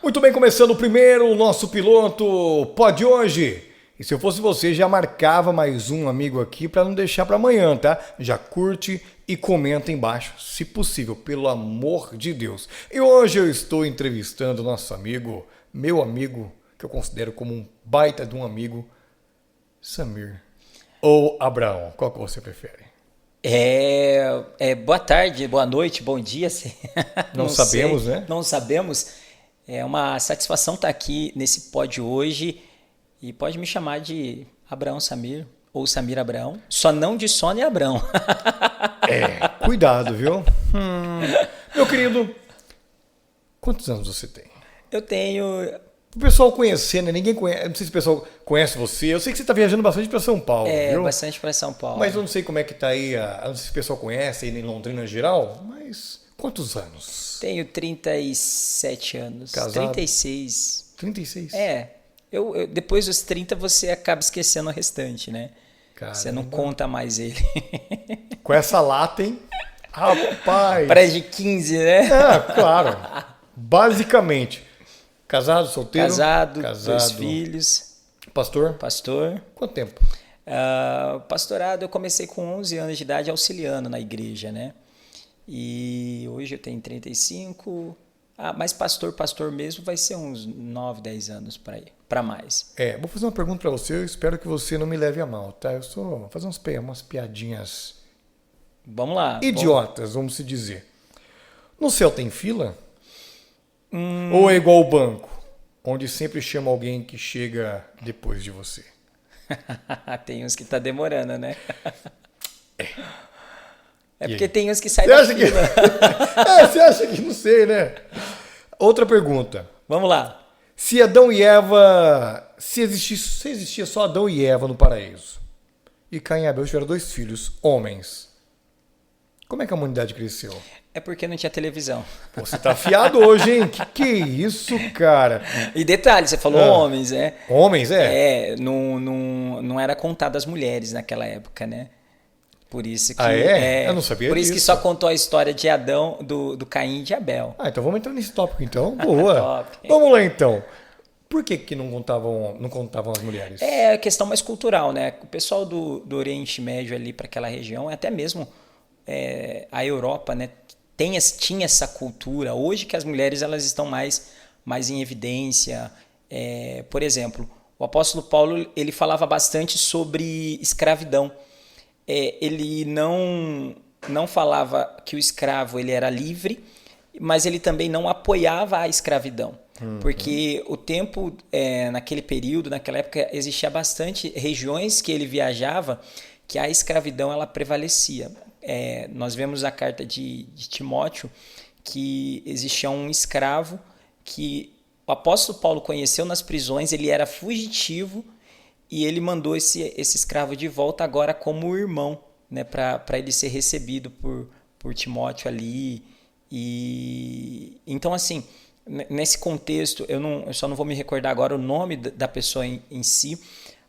Muito bem, começando o nosso piloto Pod hoje. E se eu fosse você, já marcava mais um amigo aqui para não deixar para amanhã, tá? Já curte e comenta embaixo, se possível, pelo amor de Deus. E hoje eu estou entrevistando nosso amigo, meu amigo, que eu considero como um baita de um amigo, Samir. Ou Abraão, qual que você prefere? Boa tarde, boa noite, bom dia. Não sabemos, sei, né? Não sabemos. É uma satisfação estar aqui nesse pod hoje e pode me chamar de Abraão Samir ou Samir Abraão, só não de Sônia Abraão. Cuidado, viu? Meu querido, quantos anos você tem? Eu tenho. O pessoal conhecer, né? Ninguém conhece. Não sei se o pessoal conhece você. Eu sei que você está viajando bastante para São Paulo, viu? Bastante para São Paulo. Mas eu não sei como é que tá aí. Eu não sei se o pessoal conhece aí em Londrina em geral. Mas quantos anos? Tenho 37 anos. Casado? 36. 36? Depois dos 30 você acaba esquecendo o restante, né? Caramba. Você não conta mais ele. Com essa lata, hein? Rapaz! Parece de 15, né? Claro. Basicamente. Casado, solteiro? Casado, 2 filhos. Pastor? Quanto tempo? Pastorado, eu comecei com 11 anos de idade auxiliando na igreja, né? E hoje eu tenho 35. Mas pastor mesmo vai ser uns 9, 10 anos para mais. Vou fazer uma pergunta para você, eu espero que você não me leve a mal, tá? Eu vou fazer umas piadinhas... Vamos lá. Idiotas, vamos se dizer. No céu tem fila? Ou é igual o banco, onde sempre chama alguém que chega depois de você? Tem uns que tá demorando, né? E porque aí? tem uns que saem da fila. Você acha que não sei, né? Outra pergunta. Vamos lá. Se Adão e Eva... Se existia só Adão e Eva no paraíso, e Caim e Abel tiveram 2 filhos, homens, como é que a humanidade cresceu? É porque não tinha televisão. Pô, você tá afiado hoje, hein? Que é isso, cara? E detalhe, você falou homens, né? Homens, Não era contado as mulheres naquela época, né? Por isso que... Eu não sabia Por disso. isso que só contou a história de Adão, do Caim e de Abel. Então vamos entrar nesse tópico, então. Boa. Top. Vamos lá, então. Por que não contavam as mulheres? É a questão mais cultural, né? O pessoal do Oriente Médio ali para aquela região, até mesmo a Europa, né? Tinha essa cultura. Hoje que as mulheres elas estão mais em evidência. Por exemplo, o apóstolo Paulo ele falava bastante sobre escravidão. Ele não falava que o escravo ele era livre, mas ele também não apoiava a escravidão. Porque o tempo, naquele período, naquela época, existia bastante regiões que ele viajava que a escravidão ela prevalecia. Nós vemos a carta de Timóteo que existia um escravo que o apóstolo Paulo conheceu nas prisões, ele era fugitivo e ele mandou esse escravo de volta agora como irmão, né, para ele ser recebido por Timóteo ali. E então, assim, nesse contexto, eu só não vou me recordar agora o nome da pessoa em si,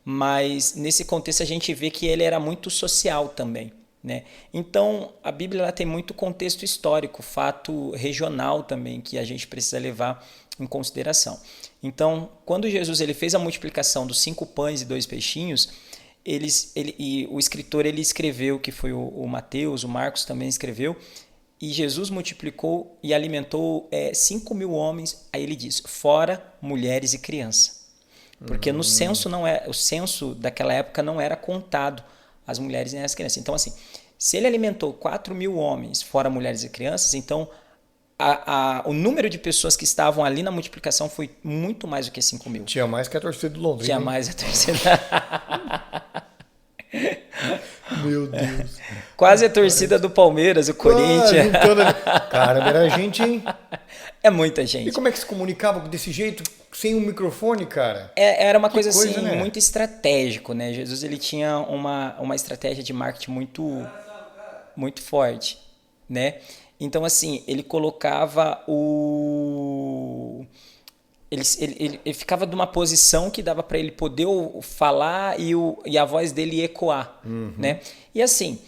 mas nesse contexto a gente vê que ele era muito social também, né? Então, a Bíblia ela tem muito contexto histórico, fato regional também, que a gente precisa levar em consideração. Então, quando Jesus ele fez a multiplicação dos 5 pães e 2 peixinhos, o escritor ele escreveu, que foi o Mateus, o Marcos também escreveu, e Jesus multiplicou e alimentou 5.000 homens, aí ele diz, fora mulheres e crianças. Porque no censo o censo daquela época não era contado as mulheres e as crianças. Então, assim, se ele alimentou 4.000 homens, fora mulheres e crianças, então o número de pessoas que estavam ali na multiplicação foi muito mais do que 5.000. Tinha mais que a torcida do Londrina. Tinha mais a torcida. Meu Deus. Quase a torcida do Palmeiras, o Corinthians. Caramba, era gente, hein? É muita gente. E como é que se comunicava desse jeito, sem um microfone, cara? Era uma coisa assim, né? muito estratégico, né? Jesus ele tinha uma estratégia de marketing muito forte, né? Então, assim, ele colocava ele ficava de uma posição que dava para ele poder falar e a voz dele ecoar, né? E assim,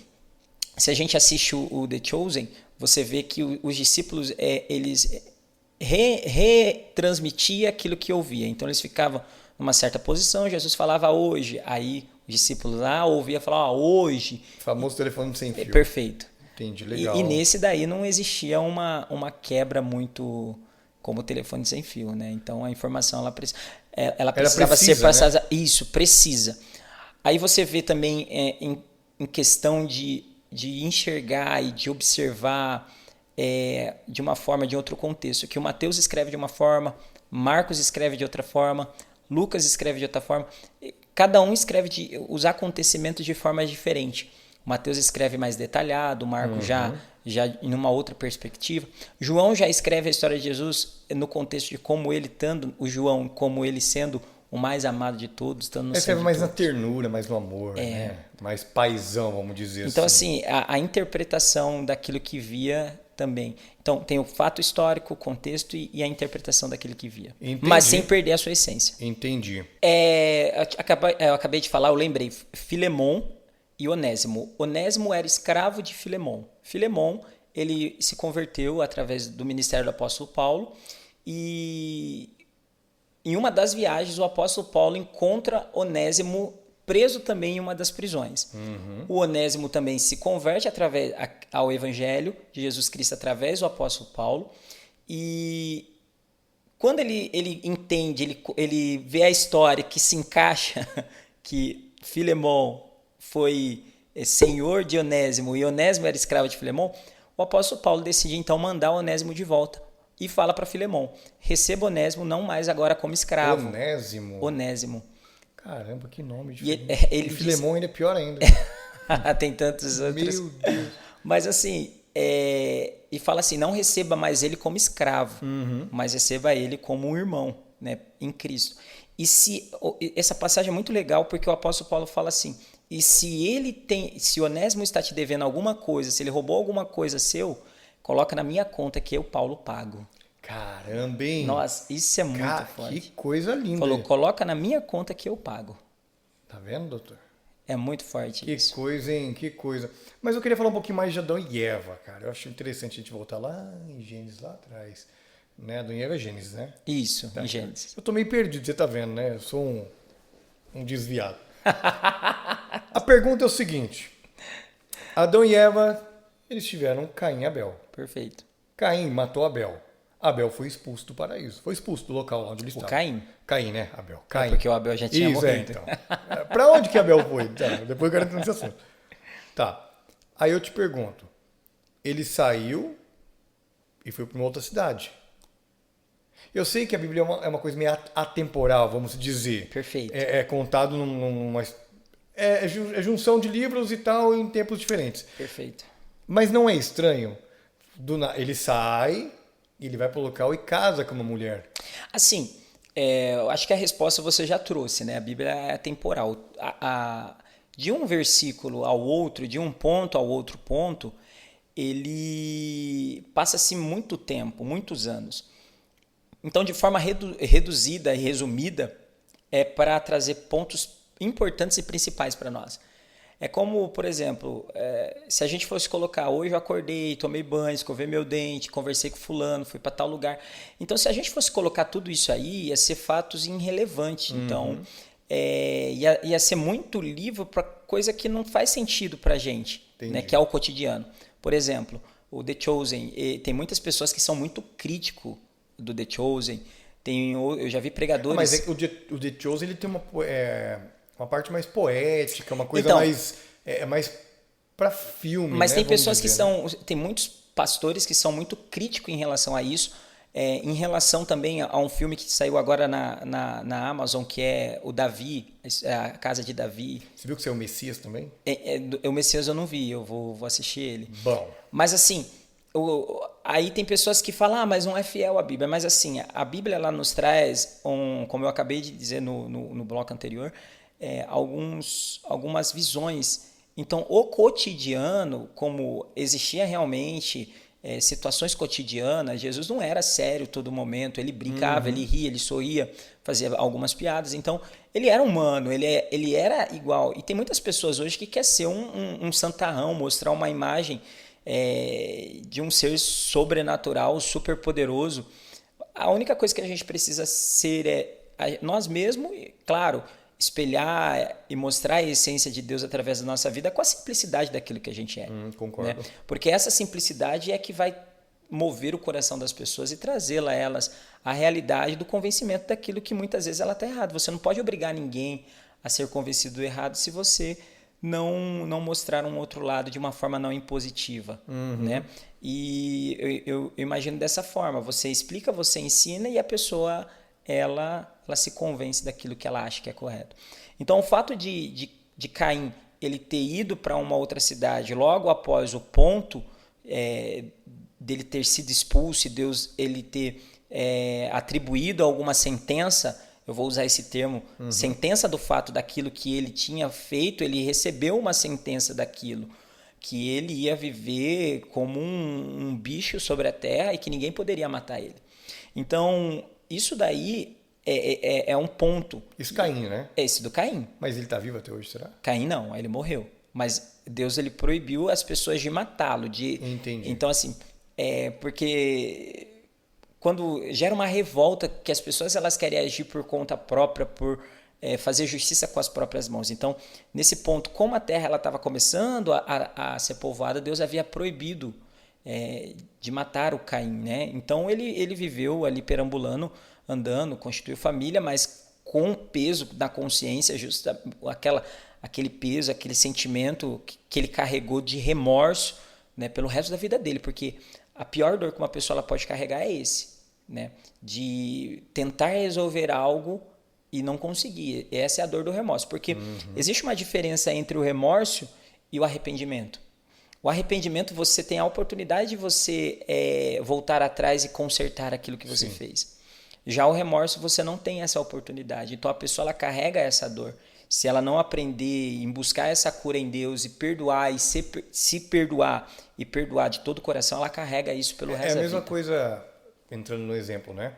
se a gente assiste o The Chosen, você vê que os discípulos, eles retransmitia aquilo que ouvia. Então eles ficavam numa certa posição, Jesus falava hoje, aí os discípulos lá ouvia falar hoje. O famoso telefone sem fio. Perfeito. Entendi, legal. E nesse daí não existia uma quebra muito como o telefone sem fio, né? Então a informação ela precisava ser passada. Né? Isso, precisa. Aí você vê também em questão de enxergar e de observar de uma forma, de outro contexto, que o Mateus escreve de uma forma, Marcos escreve de outra forma, Lucas escreve de outra forma, cada um escreve os acontecimentos de forma diferente. O Mateus escreve mais detalhado, o Marcos já em uma outra perspectiva. João já escreve a história de Jesus no contexto de como ele estando, o João, como ele sendo o mais amado de todos, estando no escreve mais na ternura, mais no amor, né? Mais paizão, vamos dizer então, assim. Então, assim, a interpretação daquilo que via também. Então, tem o fato histórico, o contexto e a interpretação daquilo que via. Entendi. Mas sem perder a sua essência. Entendi. Eu acabei de falar, eu lembrei, Filemon e Onésimo. Onésimo era escravo de Filemon. Filemon, ele se converteu através do ministério do apóstolo Paulo e em uma das viagens o apóstolo Paulo encontra Onésimo preso também em uma das prisões. O Onésimo também se converte ao evangelho de Jesus Cristo através do apóstolo Paulo e quando ele entende, ele vê a história que se encaixa, que Filemon foi senhor de Onésimo e Onésimo era escravo de Filemon, o apóstolo Paulo decide então mandar Onésimo de volta e fala para Filemon, receba Onésimo não mais agora como escravo. Onésimo. Caramba, que nome diferente. E Filemon ainda é pior ainda. Tem tantos outros. Meu Deus. Mas assim, e fala assim, não receba mais ele como escravo, mas receba ele como um irmão, né, em Cristo. Essa passagem é muito legal porque o apóstolo Paulo fala assim, e se Onésimo está te devendo alguma coisa, se ele roubou alguma coisa seu, coloca na minha conta que eu, Paulo, pago. Caramba, hein? Nossa, isso é muito forte. Que coisa linda. Falou, coloca na minha conta que eu pago. Tá vendo, doutor? É muito forte isso. Que coisa, hein? Que coisa. Mas eu queria falar um pouquinho mais de Adão e Eva, cara. Eu acho interessante a gente voltar lá em Gênesis, lá atrás. Né? Adão e Eva é Gênesis, né? Isso, tá. Em Gênesis. Eu tô meio perdido, você tá vendo, né? Eu sou um desviado. A pergunta é o seguinte. Adão e Eva, eles tiveram Caim e Abel. Perfeito. Caim matou Abel. Abel foi expulso do paraíso. Foi expulso do local onde ele estava. Caim? Caim, né, Abel? Caim. Porque o Abel já tinha morrido. Então. Pra onde que Abel foi? Tá, depois eu quero entrar nesse assunto. Tá. Aí eu te pergunto. Ele saiu e foi para uma outra cidade. Eu sei que a Bíblia é uma coisa meio atemporal, vamos dizer. Perfeito. É contado numa... É junção de livros e tal em tempos diferentes. Perfeito. Mas não é estranho? Ele sai... Ele vai para o local e casa com uma mulher. Assim, eu acho que a resposta você já trouxe, né? A Bíblia é atemporal. De um versículo ao outro, de um ponto ao outro ponto, ele passa-se muito tempo, muitos anos. Então, de forma reduzida e resumida, é para trazer pontos importantes e principais para nós. É como, por exemplo, se a gente fosse colocar, hoje eu acordei, tomei banho, escovei meu dente, conversei com fulano, fui para tal lugar. Então, se a gente fosse colocar tudo isso aí, ia ser fatos irrelevantes. Então, ia ser muito livro para coisa que não faz sentido para a gente, né, que é o cotidiano. Por exemplo, o The Chosen, tem muitas pessoas que são muito críticos do The Chosen. Eu já vi pregadores... Mas o The Chosen ele tem uma parte mais poética, uma coisa mais para filme. Mas né? tem pessoas que são... Tem muitos pastores que são muito críticos em relação a isso. Em relação também a um filme que saiu agora na Amazon, que é o Davi, a Casa de Davi. Você viu que você é o Messias também? O Messias eu não vi, eu vou assistir ele. Bom. Mas assim, aí tem pessoas que falam, mas não é fiel à Bíblia. Mas assim, a Bíblia ela nos traz, como eu acabei de dizer no bloco anterior, algumas visões. Então, o cotidiano, como existia realmente situações cotidianas, Jesus não era sério todo momento, ele brincava, ele ria, ele sorria, fazia algumas piadas. Então, ele era humano, ele era igual. E tem muitas pessoas hoje que quer ser um santarrão, mostrar uma imagem de um ser sobrenatural, super poderoso, a única coisa que a gente precisa ser nós mesmos, e, claro, espelhar e mostrar a essência de Deus através da nossa vida com a simplicidade daquilo que a gente é. Concordo. Né? Porque essa simplicidade é que vai mover o coração das pessoas e trazê-la a elas a realidade do convencimento daquilo que muitas vezes ela está errada. Você não pode obrigar ninguém a ser convencido do errado se você não mostrar um outro lado de uma forma não impositiva. Né? E eu imagino dessa forma. Você explica, você ensina e a pessoa ela se convence daquilo que ela acha que é correto. Então, o fato de Caim ele ter ido para uma outra cidade logo após o ponto dele ter sido expulso e Deus ele ter atribuído alguma sentença, eu vou usar esse termo, sentença do fato daquilo que ele tinha feito, ele recebeu uma sentença daquilo, que ele ia viver como um bicho sobre a terra e que ninguém poderia matar ele. Então, isso daí é um ponto. Isso Caim, né? É esse do Caim. Mas ele está vivo até hoje, será? Caim não, ele morreu. Mas Deus ele proibiu as pessoas de matá-lo. Entendi. Então, assim, porque quando gera uma revolta que as pessoas elas querem agir por conta própria, por fazer justiça com as próprias mãos. Então, nesse ponto, como a terra estava começando a ser povoada, Deus havia proibido de matar o Caim, né? Então ele viveu ali perambulando, andando, constituiu família, mas com o peso da consciência, aquele peso, aquele sentimento que ele carregou de remorso, né, pelo resto da vida dele, porque a pior dor que uma pessoa ela pode carregar é esse, né, de tentar resolver algo e não conseguir. Essa é a dor do remorso, porque existe uma diferença entre o remorso e o arrependimento. O arrependimento, você tem a oportunidade de você voltar atrás e consertar aquilo que você fez. Já o remorso, você não tem essa oportunidade. Então, a pessoa ela carrega essa dor. Se ela não aprender em buscar essa cura em Deus e perdoar, e se perdoar e perdoar de todo o coração, ela carrega isso pelo resto da vida. É a mesma coisa, entrando no exemplo, né?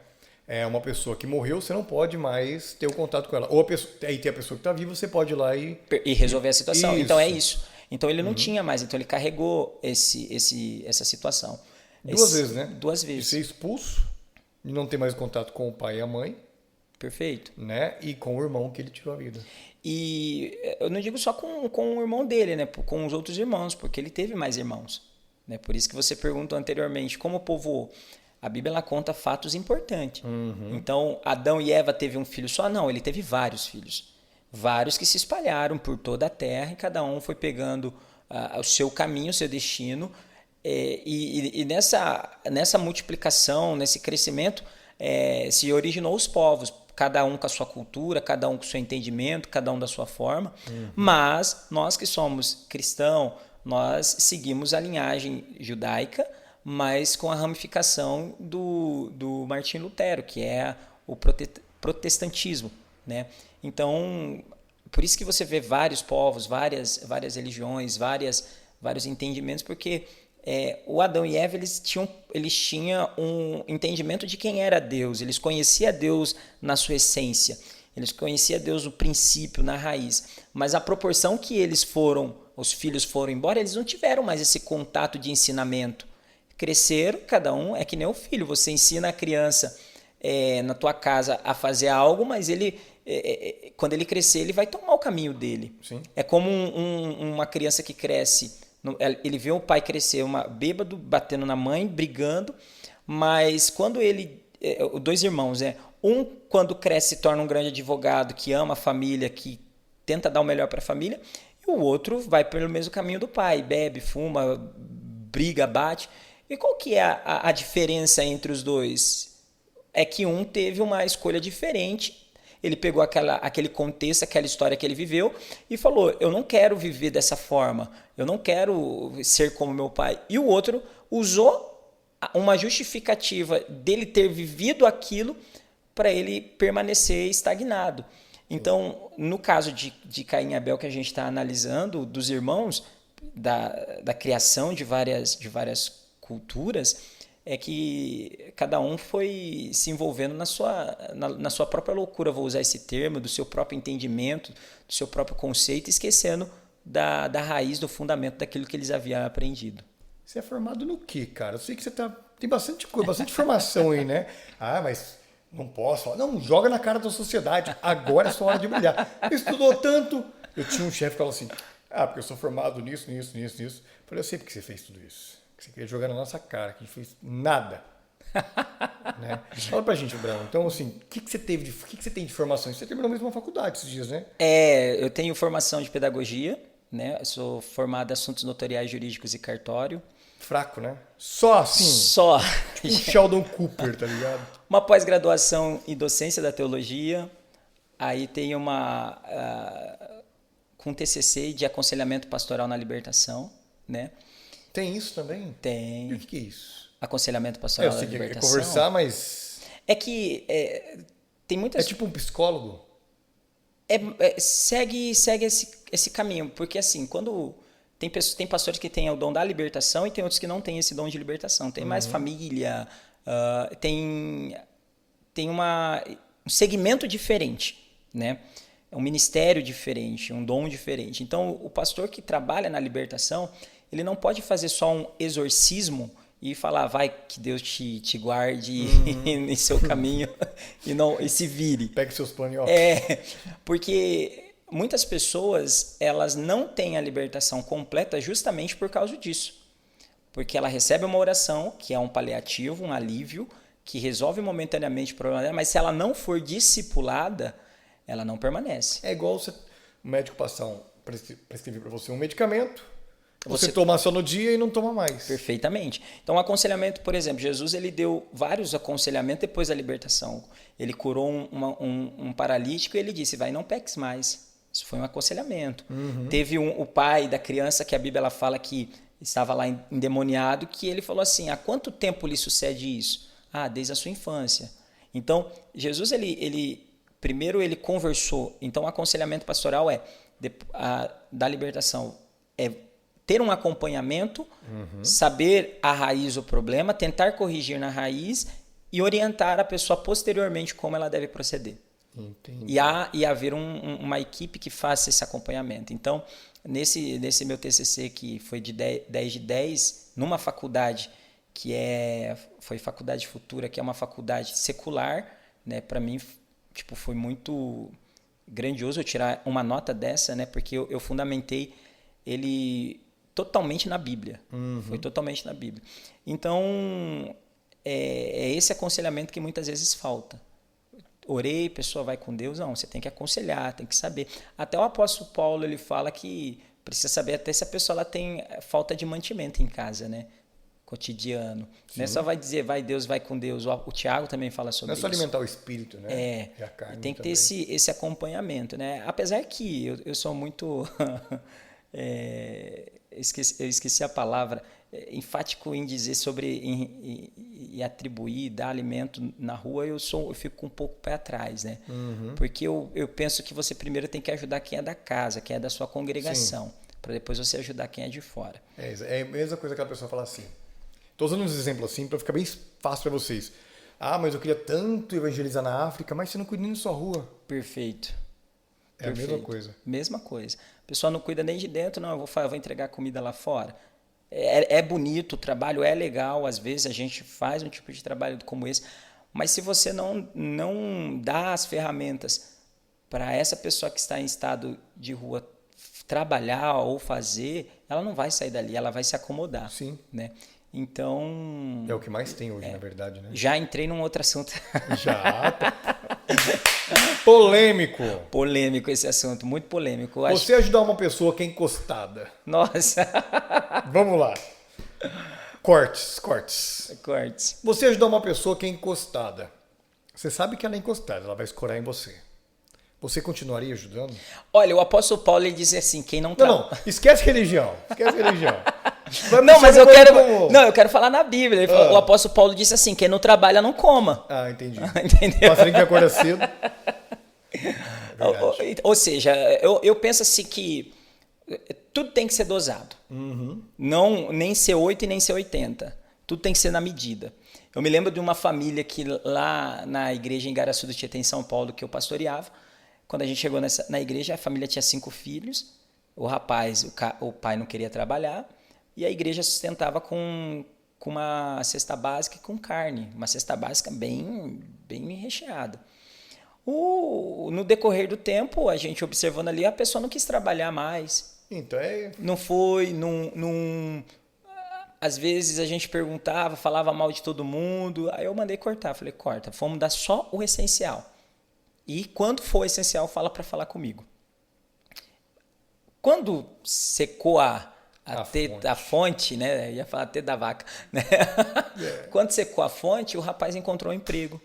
É uma pessoa que morreu, você não pode mais ter o contato com ela. Ou aí tem a pessoa que está viva, você pode ir lá e resolver a situação. Isso. Então, é isso. Então, ele não tinha mais. Então, ele carregou essa situação. Duas vezes, né? Duas vezes. De ser expulso, de não ter mais contato com o pai e a mãe. Perfeito. Né? E com o irmão que ele tirou a vida. E eu não digo só com o irmão dele, né? Com os outros irmãos, porque ele teve mais irmãos. Né? Por isso que você perguntou anteriormente, como povoou? A Bíblia ela conta fatos importantes. Então, Adão e Eva teve um filho só? Não, ele teve vários filhos. Vários que se espalharam por toda a terra e cada um foi pegando o seu caminho, o seu destino. E nessa multiplicação, nesse crescimento, se originou os povos. Cada um com a sua cultura, cada um com o seu entendimento, cada um da sua forma. Mas nós que somos cristãos, nós seguimos a linhagem judaica, mas com a ramificação do Martim Lutero, que é o protestantismo, né? Então, por isso que você vê vários povos, várias religiões, vários entendimentos, porque o Adão e Eva eles tinham um entendimento de quem era Deus, eles conheciam Deus na sua essência, eles conheciam Deus no princípio, na raiz, mas a proporção que os filhos foram embora, eles não tiveram mais esse contato de ensinamento. Cresceram, cada um é que nem o filho, você ensina a criança na tua casa a fazer algo, mas quando ele crescer, ele vai tomar o caminho dele. Sim. É como uma criança que cresce, ele vê o pai crescer, bêbado, batendo na mãe, brigando, mas quando dois irmãos, um quando cresce se torna um grande advogado, que ama a família, que tenta dar o melhor para a família, e o outro vai pelo mesmo caminho do pai, bebe, fuma, briga, bate. E qual que é a diferença entre os dois? É que um teve uma escolha diferente, ele pegou aquele contexto, aquela história que ele viveu e falou, eu não quero viver dessa forma, eu não quero ser como meu pai. E o outro usou uma justificativa dele ter vivido aquilo para ele permanecer estagnado. Então, no caso de Caim e Abel que a gente está analisando, dos irmãos, da criação de várias culturas, é que cada um foi se envolvendo na sua própria loucura, vou usar esse termo, do seu próprio entendimento, do seu próprio conceito, esquecendo da raiz, do fundamento daquilo que eles haviam aprendido. Você é formado no quê, cara? Eu sei que você está Tem bastante coisa, bastante informação aí, né? Ah, mas não posso falar. Não, joga na cara da sociedade. Agora é sua hora de brilhar. Estudou tanto. Eu tinha um chefe que falava assim, porque eu sou formado nisso. Eu falei, eu sei porque você fez tudo isso. Que você queria jogar na nossa cara, que a gente fez nada. Né? Fala pra gente, Brano. Então, assim, o que você teve o que você tem de formação? Você terminou mesmo uma faculdade esses dias, né? Eu tenho formação de pedagogia, né? Eu sou formado em assuntos notariais, jurídicos e cartório. Fraco, né? Só assim. Só. Tipo um Sheldon Cooper, tá ligado? Uma pós-graduação em docência da teologia. Aí tem com TCC de aconselhamento pastoral na libertação, né? Tem isso também? Tem. E o que é isso? Aconselhamento pastoral Eu na sei que é libertação. conversar, mas... É que tem muitas... É tipo um psicólogo? Segue esse caminho, porque assim, quando tem pastores que têm o dom da libertação e tem outros que não têm esse dom de libertação. Tem mais família, tem um segmento diferente, né? É um ministério diferente, um dom diferente. Então, o pastor que trabalha na libertação, ele não pode fazer só um exorcismo e falar, vai que Deus te guarde em seu caminho e se vire. Pegue seus panos e ó. Porque muitas pessoas, elas não têm a libertação completa justamente por causa disso. Porque ela recebe uma oração, que é um paliativo, um alívio, que resolve momentaneamente o problema dela, mas se ela não for discipulada, ela não permanece. É igual o médico passar prescrever para você um medicamento, você toma só no dia e não toma mais. Perfeitamente. Então, o aconselhamento, por exemplo, Jesus ele deu vários aconselhamentos depois da libertação. Ele curou um paralítico e ele disse, vai, não peques mais. Isso foi um aconselhamento. Teve o pai da criança que a Bíblia ela fala que estava lá endemoniado, que ele falou assim, há quanto tempo lhe sucede isso? Desde a sua infância. Então, Jesus, primeiro ele conversou. Então, o aconselhamento pastoral da libertação ter um acompanhamento, saber a raiz do problema, tentar corrigir na raiz e orientar a pessoa posteriormente como ela deve proceder. Entendi. E haver uma equipe que faça esse acompanhamento. Então, nesse meu TCC, que foi de 10 de 10, numa faculdade que foi Faculdade Futura, que é uma faculdade secular, né? Para mim, foi muito grandioso eu tirar uma nota dessa, né? Porque eu fundamentei ele totalmente na Bíblia. Foi totalmente na Bíblia. Então, é esse aconselhamento que muitas vezes falta. Orei, a pessoa vai com Deus. Não, você tem que aconselhar, tem que saber. Até o apóstolo Paulo, ele fala que precisa saber até se a pessoa ela tem falta de mantimento em casa, né? Cotidiano. Sim. Não é só vai dizer, vai Deus, vai com Deus. O Tiago também fala sobre isso. Não é só alimentar o espírito, né? E a carne tem que ter esse acompanhamento, né? Apesar que eu sou muito... eu esqueci a palavra, enfático em dizer e atribuir, dar alimento na rua, eu fico um pouco pé atrás, né? Porque eu penso que você primeiro tem que ajudar quem é da casa, quem é da sua congregação, para depois você ajudar quem é de fora. É a mesma coisa que a pessoa fala assim. Estou usando uns exemplos assim para ficar bem fácil para vocês. Mas eu queria tanto evangelizar na África, mas você não cuida nem da sua rua. Perfeito. É a mesma coisa. Mesma coisa. A pessoa não cuida nem de dentro, não, eu vou entregar comida lá fora. É bonito, o trabalho é legal, às vezes a gente faz um tipo de trabalho como esse, mas se você não dá as ferramentas para essa pessoa que está em estado de rua trabalhar ou fazer, ela não vai sair dali, ela vai se acomodar. Sim. Né? Então... É o que mais tem hoje, na verdade, né? Já entrei num outro assunto. Já. Polêmico. Polêmico esse assunto, muito polêmico. Você ajudar uma pessoa que é encostada. Nossa. Vamos lá. Cortes. Você ajudar uma pessoa que é encostada. Você sabe que ela é encostada, ela vai escorar em você. Você continuaria ajudando? Olha, o apóstolo Paulo ele diz assim, quem não... Não, esquece religião. Não, mas eu quero falar na Bíblia. O apóstolo Paulo disse assim, quem não trabalha não coma. Entendi. Entendeu? Passarinho que acorda cedo. Ou seja, eu penso assim que tudo tem que ser dosado. Não, nem ser 8 e nem ser 80. Tudo tem que ser na medida. Eu me lembro de uma família que lá na igreja em Garaçu do Tietê, em São Paulo, que eu pastoreava. Quando a gente chegou na igreja, a família tinha 5 filhos. O rapaz, o pai não queria trabalhar. E a igreja sustentava com com uma cesta básica com carne, uma cesta básica bem recheada. No decorrer do tempo, a gente observando ali, a pessoa não quis trabalhar mais. Então Não foi, às vezes a gente perguntava, falava mal de todo mundo, aí eu mandei cortar, falei, corta, vamos dar só o essencial. E quando for essencial, fala para falar comigo. Quando secou a fonte, né? Eu ia falar teta da vaca, né? Quando secou a fonte, o rapaz encontrou um emprego.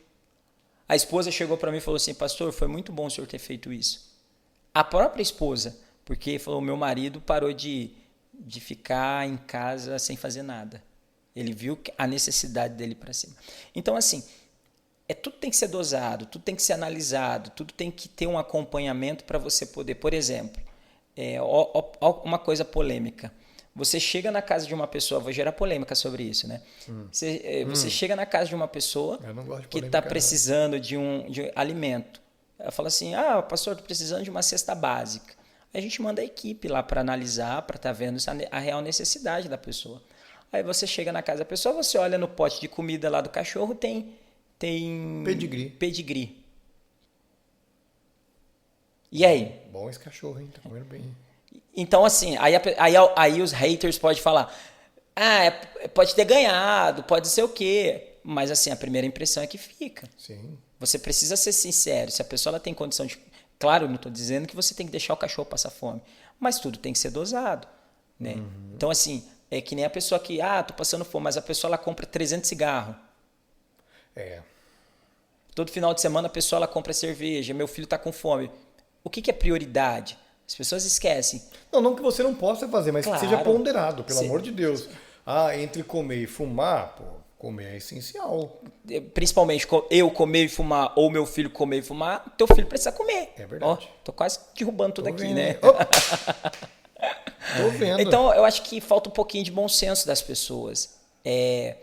A esposa chegou para mim e falou assim, pastor, foi muito bom o senhor ter feito isso. A própria esposa, porque falou, meu marido parou de ficar em casa sem fazer nada. Ele viu a necessidade dele para cima. Então, assim, tudo tem que ser dosado, tudo tem que ser analisado, tudo tem que ter um acompanhamento para você poder, por exemplo, uma coisa polêmica. Você chega na casa de uma pessoa, vou gerar polêmica sobre isso, né? Você chega na casa de uma pessoa que está precisando de um alimento. Ela fala assim, pastor, estou precisando de uma cesta básica. Aí a gente manda a equipe lá para analisar, para estar vendo a real necessidade da pessoa. Aí você chega na casa da pessoa, você olha no pote de comida lá do cachorro, tem pedigree. E aí? Bom esse cachorro, hein? Tá comendo bem. Então, assim, aí os haters podem falar, pode ter ganhado, pode ser o quê, mas assim, a primeira impressão é que fica. Sim. Você precisa ser sincero, se a pessoa ela tem condição de... Claro, não estou dizendo que você tem que deixar o cachorro passar fome, mas tudo tem que ser dosado, né? Então, assim, é que nem a pessoa que, tô passando fome, mas a pessoa ela compra 300 cigarros. Todo final de semana a pessoa ela compra cerveja, meu filho está com fome. O que é prioridade? As pessoas esquecem. Não que você não possa fazer, mas claro, que seja ponderado, pelo amor de Deus. Entre comer e fumar, comer é essencial. Principalmente eu comer e fumar, ou meu filho comer e fumar, teu filho precisa comer. É verdade. Tô quase derrubando tudo aqui, né? Tô vendo. Então, eu acho que falta um pouquinho de bom senso das pessoas. E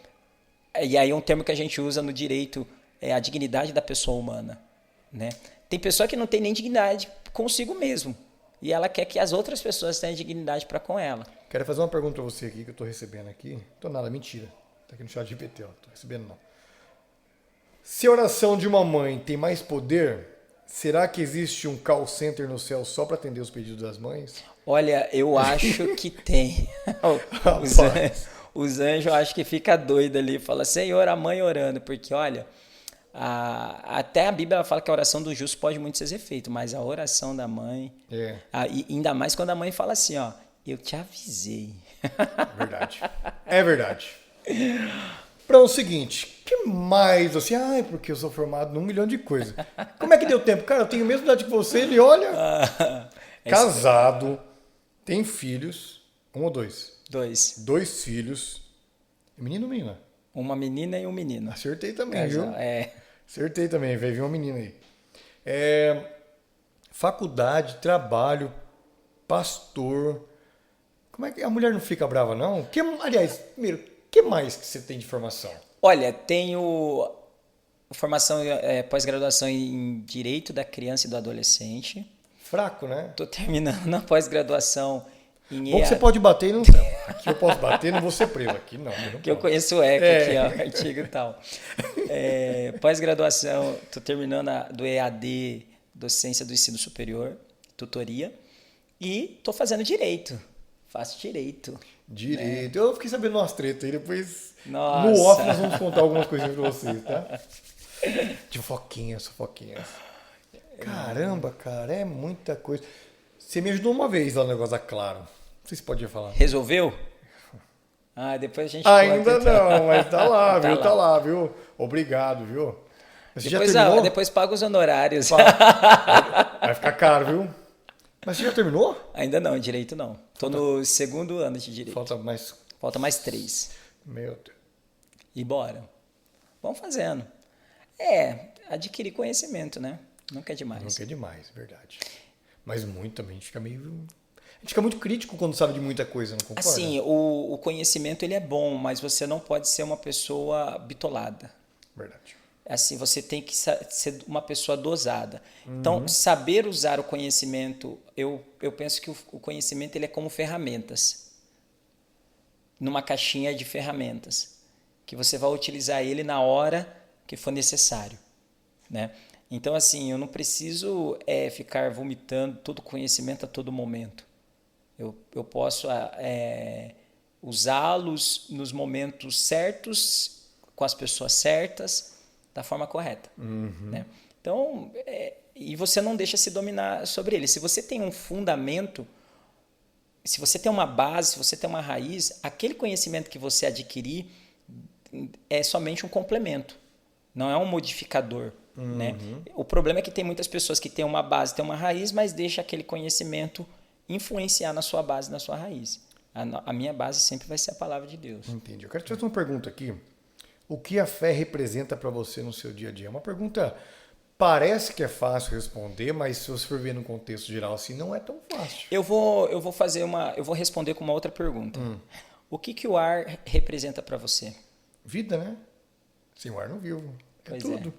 aí um termo que a gente usa no direito é a dignidade da pessoa humana, né? Tem pessoa que não tem nem dignidade consigo mesmo. E ela quer que as outras pessoas tenham dignidade para com ela. Quero fazer uma pergunta para você aqui, que eu estou recebendo aqui. Tô nada, mentira. Tá aqui no chat GPT, ó. Tô recebendo não. Se a oração de uma mãe tem mais poder, será que existe um call center no céu só para atender os pedidos das mães? Olha, eu acho que tem. Os anjos, eu acho que fica doido ali. Fala, Senhor, a mãe orando. Porque, olha... até a Bíblia ela fala que a oração do justo pode muito ser feita, mas a oração da mãe, e ainda mais quando a mãe fala assim, eu te avisei. Verdade. É verdade. Para o seguinte, que mais assim, porque eu sou formado num milhão de coisas. Como é que deu tempo? Cara, eu tenho a mesma idade que você, ele olha, casado, tem filhos, 1 ou 2? 2. 2 filhos, menino ou menina? Uma menina e um menino. Acertei também, viu? É. Acertei também, vai vir uma menina aí. Faculdade, trabalho, pastor. Como é que a mulher não fica brava, não? Aliás, primeiro, o que mais que você tem de formação? Olha, tenho formação, pós-graduação em Direito da Criança e do Adolescente. Fraco, né? Estou terminando a pós-graduação em Bom, você pode bater e não... Aqui eu posso bater, não vou ser preso. Aqui não. Que eu conheço o ECA aqui, ó, artigo e tal. Pós-graduação, estou terminando do EAD, Docência do Ensino Superior, tutoria. E estou fazendo Direito. Faço Direito. Direito. Eu fiquei sabendo umas tretas aí, depois Nossa. No off nós vamos contar algumas coisinhas pra vocês, tá? De fofoquinhas. Caramba, cara, é muita coisa. Você me ajudou uma vez lá no negócio da Claro. Não sei se podia falar. Resolveu? Depois a gente ainda conta, então. Não, mas tá lá, viu? Tá lá, viu? Obrigado, viu? Você depois paga os honorários. Vai ficar caro, viu? Mas você já terminou? Ainda não, Direito não. Tô no 2º ano de Direito. Falta mais 3. Meu Deus. E bora. Vamos fazendo. Adquirir conhecimento, né? Nunca é demais. Nunca é demais, verdade. Mas muito também, a gente fica muito crítico quando sabe de muita coisa, não concorda? Assim, o conhecimento ele é bom, mas você não pode ser uma pessoa bitolada. Verdade. Assim, você tem que ser uma pessoa dosada. Então, saber usar o conhecimento, eu penso que o conhecimento ele é como ferramentas. Numa caixinha de ferramentas. que você vai utilizar ele na hora que for necessário, né? Então, assim, eu não preciso ficar vomitando todo conhecimento a todo momento. Eu posso usá-los nos momentos certos, com as pessoas certas, da forma correta, né? Então, e você não deixa se dominar sobre ele. Se você tem um fundamento, se você tem uma base, se você tem uma raiz, aquele conhecimento que você adquirir é somente um complemento, não é um modificador, né? O problema é que tem muitas pessoas que têm uma base, têm uma raiz, mas deixa aquele conhecimento influenciar na sua base, na sua raiz. A minha base sempre vai ser a palavra de Deus. Entendi. Eu quero te fazer uma pergunta aqui. O que a fé representa para você no seu dia a dia? É uma pergunta, parece que é fácil responder, mas se você for ver no contexto geral assim, não é tão fácil. Eu vou responder com uma outra pergunta. O que o ar representa para você? Vida, né? Sem o ar não vivo. Pois Tudo.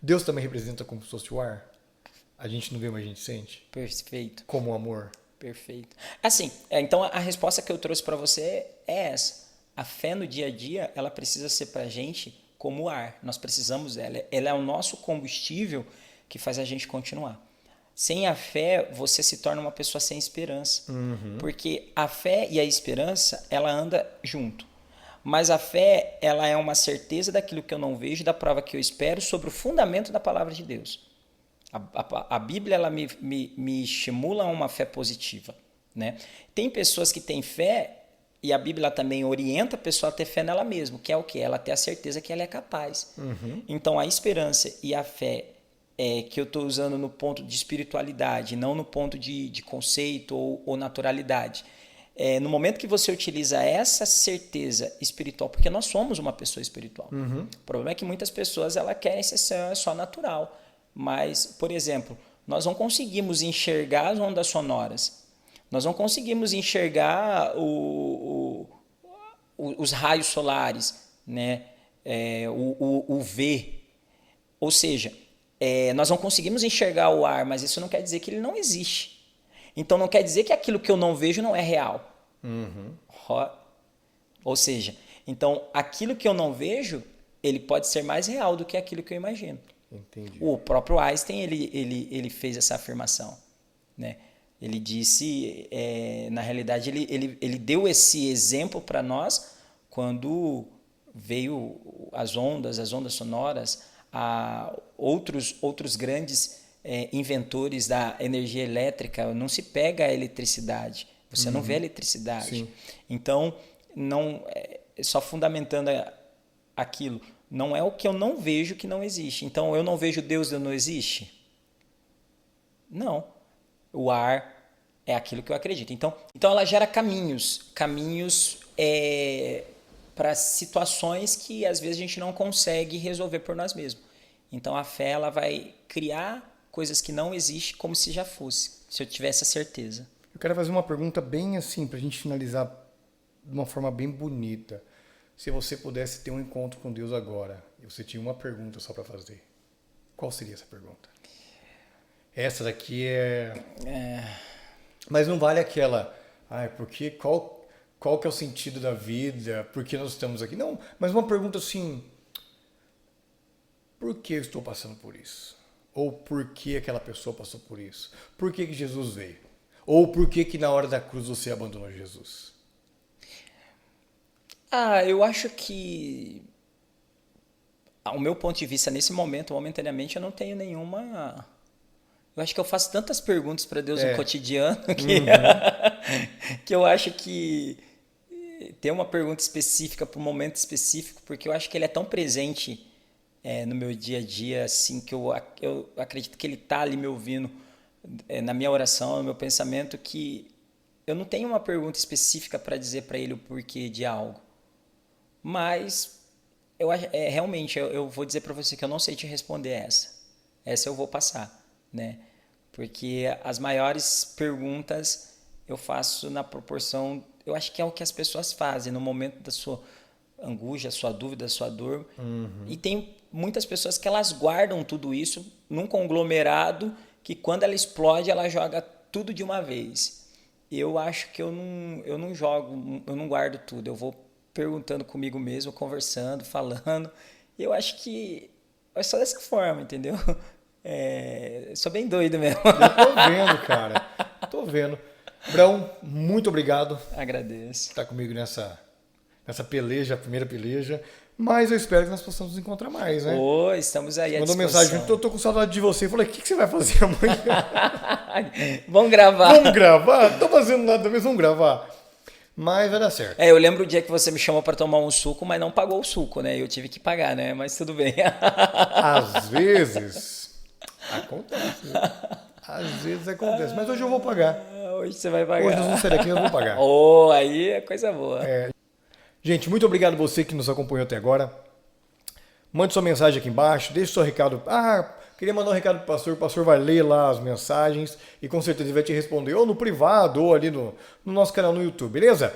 Deus também representa como se fosse o ar. A gente não vê, mas a gente sente. Perfeito. Como o amor. Perfeito. Assim, então a resposta que eu trouxe para você é essa. A fé no dia a dia, ela precisa ser para a gente como o ar. Nós precisamos dela. Ela é o nosso combustível que faz a gente continuar. Sem a fé, você se torna uma pessoa sem esperança. Porque a fé e a esperança, ela anda junto. Mas a fé, ela é uma certeza daquilo que eu não vejo, da prova que eu espero, sobre o fundamento da palavra de Deus. A Bíblia, ela me estimula a uma fé positiva, né? Tem pessoas que têm fé, e a Bíblia também orienta a pessoa a ter fé nela mesma, que é o quê? Ela ter a certeza que ela é capaz. Então, a esperança e a fé que eu estou usando no ponto de espiritualidade, não no ponto de conceito ou naturalidade. No momento que você utiliza essa certeza espiritual, porque nós somos uma pessoa espiritual. O problema é que muitas pessoas querem ser só natural. Mas, por exemplo, nós não conseguimos enxergar as ondas sonoras. Nós não conseguimos enxergar os raios solares, né? O V. Ou seja, nós não conseguimos enxergar o ar, mas isso não quer dizer que ele não existe. Então, não quer dizer que aquilo que eu não vejo não é real. Ou seja, então, aquilo que eu não vejo, ele pode ser mais real do que aquilo que eu imagino. Entendi. O próprio Einstein, ele fez essa afirmação, né? Ele disse, na realidade, ele deu esse exemplo para nós quando veio as ondas sonoras, outros grandes inventores da energia elétrica. Não se pega a eletricidade, você não vê a eletricidade. Sim. Então, não, só fundamentando aquilo, não é o que eu não vejo que não existe. Então, eu não vejo Deus não existe? Não. O ar é aquilo que eu acredito. Então ela gera caminhos para situações que às vezes a gente não consegue resolver por nós mesmos. Então, a fé, ela vai criar coisas que não existem como se já fosse, se eu tivesse a certeza. Eu quero fazer uma pergunta bem assim, para a gente finalizar de uma forma bem bonita. Se você pudesse ter um encontro com Deus agora, e você tinha uma pergunta só para fazer, qual seria essa pergunta? Essa daqui Mas não vale aquela... porque qual que é o sentido da vida? Por que nós estamos aqui? Não, mas uma pergunta assim... Por que eu estou passando por isso? Ou por que aquela pessoa passou por isso? Por que Jesus veio? Ou por que na hora da cruz você abandonou Jesus? Eu acho que, ao meu ponto de vista, nesse momento, momentaneamente, eu não tenho nenhuma... Eu acho que eu faço tantas perguntas para Deus no cotidiano que eu acho que ter uma pergunta específica para um momento específico, porque eu acho que ele é tão presente no meu dia a dia, assim, que eu acredito que ele está ali me ouvindo na minha oração, no meu pensamento, que eu não tenho uma pergunta específica para dizer para ele o porquê de algo. Mas realmente eu vou dizer para você que eu não sei te responder essa. Essa eu vou passar, né? Porque as maiores perguntas eu faço na proporção... Eu acho que é o que as pessoas fazem no momento da sua angústia, sua dúvida, sua dor. E tem muitas pessoas que elas guardam tudo isso num conglomerado que quando ela explode, ela joga tudo de uma vez. Eu acho que eu não jogo, eu não guardo tudo. Eu vou perguntando comigo mesmo, conversando, falando. E eu acho que é só dessa forma, entendeu? Sou bem doido mesmo. Eu tô vendo, cara. Tô vendo. Brão, muito obrigado Agradeço. por estar comigo nessa peleja, a primeira peleja. Mas eu espero que nós possamos nos encontrar mais, né? Estamos aí à Mandou disposição. mensagem, eu tô com saudade de você. Eu falei, o que você vai fazer amanhã? Vamos gravar. Vamos gravar? Não tô fazendo nada mesmo, vamos gravar. Mas vai dar certo. Eu lembro o dia que você me chamou para tomar um suco, mas não pagou o suco, né? Eu tive que pagar, né? Mas tudo bem. Às vezes acontece. Às vezes acontece. Mas hoje eu vou pagar. Hoje você vai pagar. Hoje nós vamos sair daqui e eu vou pagar. Aí é coisa boa. Gente, muito obrigado a você que nos acompanhou até agora. Mande sua mensagem aqui embaixo, deixe seu recado. Queria mandar um recado pro pastor, o pastor vai ler lá as mensagens e com certeza ele vai te responder ou no privado ou ali no nosso canal no YouTube, beleza?